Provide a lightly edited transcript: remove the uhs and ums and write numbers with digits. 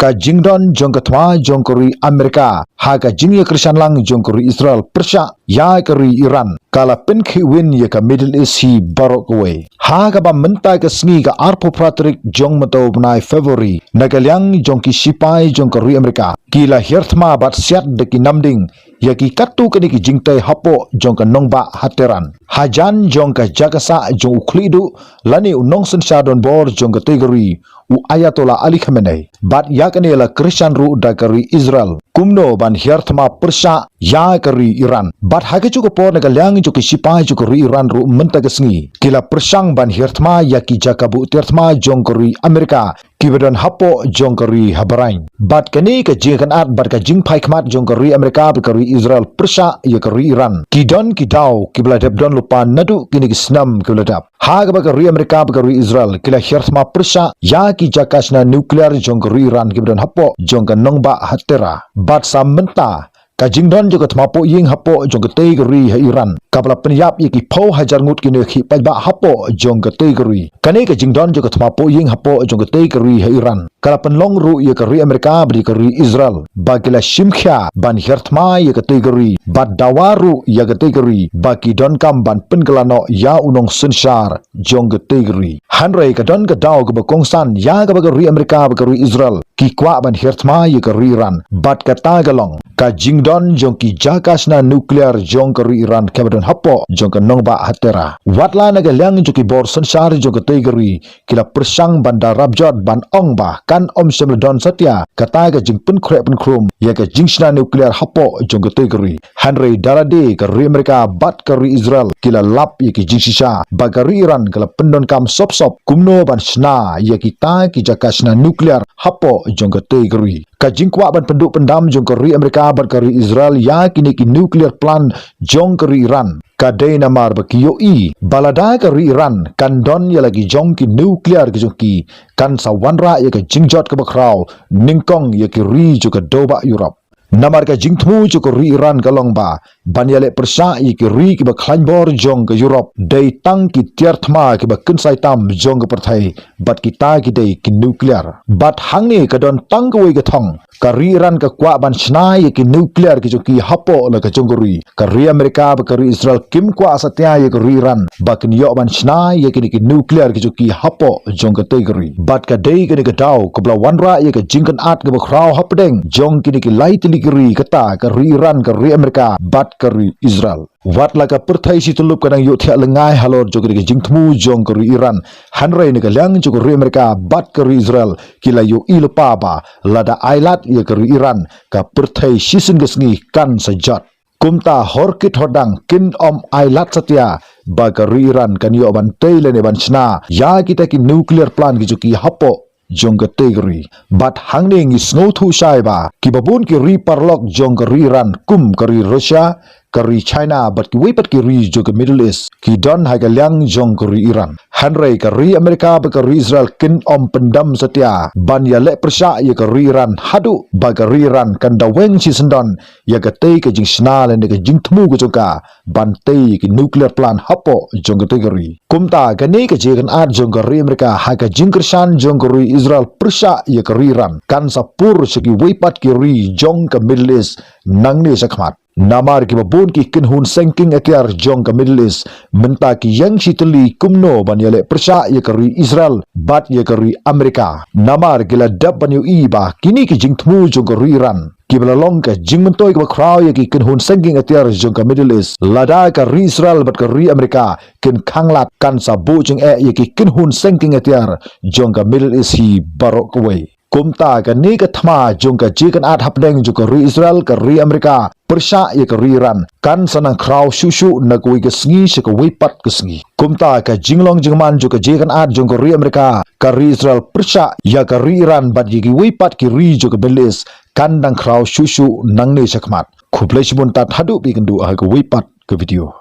ka jingdon jong ka thwa jong kori Amerika ha ka jingye Krishan lang jong kori Israel persya ya kori Iran kala penkhi win ye ka Middle East hi barok away ha ka ba menta ka sngi ka arpo pratrik jong mato bnai February nagalyang jong ki sipai jong kori Amerika kila hirthma bat siat de ki namding ya ki katu ka ni ki jingtai hapo jong ka nongba hateran hajan jong ka jakasa jong uklidu lani unong sensha don bor jong ka tegori u Ayatollah Ali Khamenei bat yakane la Krishan ru da kari Israel kumno ban hirthma persya ya kari Iran bat hage chuko por nagalyang chuki sipai chuko ri Iran ru menta ka sngi kila persang ban hirthma ya ki jakabu tirthma jong kari Amerika kibadon hapo jong kari habarain bat kani ka jingkan at bat ka jingpai khmat jong kari Amerika bat kari Israel persya ya kari Iran kidon kidau kibla debdon lupa nadu kini kisnam kibla dab ha ka kari Amerika bat kari Israel kila hirthma persya ya ki jakasna nuklear jong kari Iran kibadon hapo jong ka nongba hatera bat samenta ka jingdon jo ka thmapo ying hapo jong ka tegri ha Iran kabla penyap ye ki pho hajar ngut kini khi pajba hapo jong ka tegri kane ka jingdon jo ka thmapo ying hapo jong ka tegri ha Iran kala penlong ru ye ka ri Amerika bri ka ri Israel bagila shimkhya ban hirthma ye ka tegri bad dawaru ye ka tegri baki don kam ban pengelano ya unong sunshar jong ka tegri hanrei ka don ka daw ka bakongsan ya ka ri Amerika ka ri Israel ki kwa ban hirthma ye ka ri Iran bad ka tagalong ka jingdon jong ki jakasna nuklear jong ka ri Iran kabadon hapo jong ka nongba hatera watla naga lyang joki bor sansar jong ka tegri kila persang bandar rabjot ban ongba kan om semledon satya kata ga jing pen khre pen khrum ya ka jingsna nuklear hapo jong ka tegri hanrei darade ka ri Amerika bat ka ri Israel kila lap ya ki jingsisa bagari Iran kala pendon kam sop sop kumno ban sna ya kita ki jakasna nuklear hapo jong ka tegri ka jingkwa ban penduk pendam jong ka ri Amerika bat ka ri Israel ya kini ki nuclear plan jong ka ri Iran ka day namar ba ki yoi balada ka ri Iran kan don ya lagi jong ki nuclear ki jong ki kan sa wanra ya ka jingjot ka bakraw ningkong ya ki ri jo ka doba Europe namar ka jingthmu jo ka ri Iran ka longba banyale persya ya ki ri ki ba klanbor jong ka Europe day tang ki tierthma ki ba kinsai tam jong ka perthai bat kita ki day ki nuclear bat hangni ka don tang ka wei ka thong ka ri Iran ka kwa ban shna ye ki nuclear ki joki hapo la ka jongori ka ri Amerika ba ka ri Israel kim kwa satya ye ka ri Iran ba kin yo ban shna ye ki nuclear ki joki hapo jong ka tegri bat ka dei ka ni ka daw ka bla wanra ye ka jingkan at ka ba kraw hapdeng jong ki lai tilikri kata ka ri Iran ka ri Amerika bat ka ri Israel watla ka perthai si tulup kadang yo thia lengai halor jogri ke jingthmu jong ka ri Iran hanrei ne ka lyang jog ri Amerika bat ka ri Israel kila yo ilpa ba lada ailat ye ka ri Iran ka perthai sisin gesngi kan sajat kumta horkit hodang kin om ailat satya ba ka ri Iran kan yo ban teile ne ban sna ya kita ki nuclear plan ki joki hapo jong ka tegri bat hangni ngi snothu shai ba ki babun ki ri parlok jong ka ri Iran kum ka ri Russia kari China bat ki wipat ki ri jo ka Middle East ki don ha galyang jong kari Iran hanrei kari Amerika ba kari Israel kin om pendam satya ban ya le persya ya kari Iran hadu ba kari Iran kan da weng si sendon ya ka tei ka jing snal ne ka jing thmu ko joka ban tei ki nuclear plan hapo jong ka kari kumta ka ne ka je kan at jong kari Amerika ha ka jing krishan jong kari Israel persya ya kari Iran kan sapur seki wipat ki ri jong ka Middle East nang ne sakmat namar ki babun ki kinhun senking atiar jong ka Middle East menta ki yang shitali kumno banyale persya ye kari Israel bat ye kari Amerika namar gila dab banyu iba kini ki jingthmu jong kari Iran ki belalong ka jingmentoi ka kraw ye ki kinhun senking atiar jong ka Middle East lada ka ri Israel bat ka ri Amerika kin khanglat kan sa bu jing ye ki kinhun senking atiar jong ka Middle East hi barok away kumta ka ni ka thma jong ka jikan at hapdeng jong ka ri Israel ka ri Amerika persya ye ka ri Iran kan sanang kraw shushu na kuwi ka sngi se ka wipat ka sngi kumta ka jinglong jingman jong ka jikan at jong ka ri Amerika ka ri Israel persya ya ka ri Iran bat ye ki wipat ki ri jong ka belis kan dang kraw shushu nang ne sakmat khuplei sibun tat hadu pi kendu ha ka wipat ka video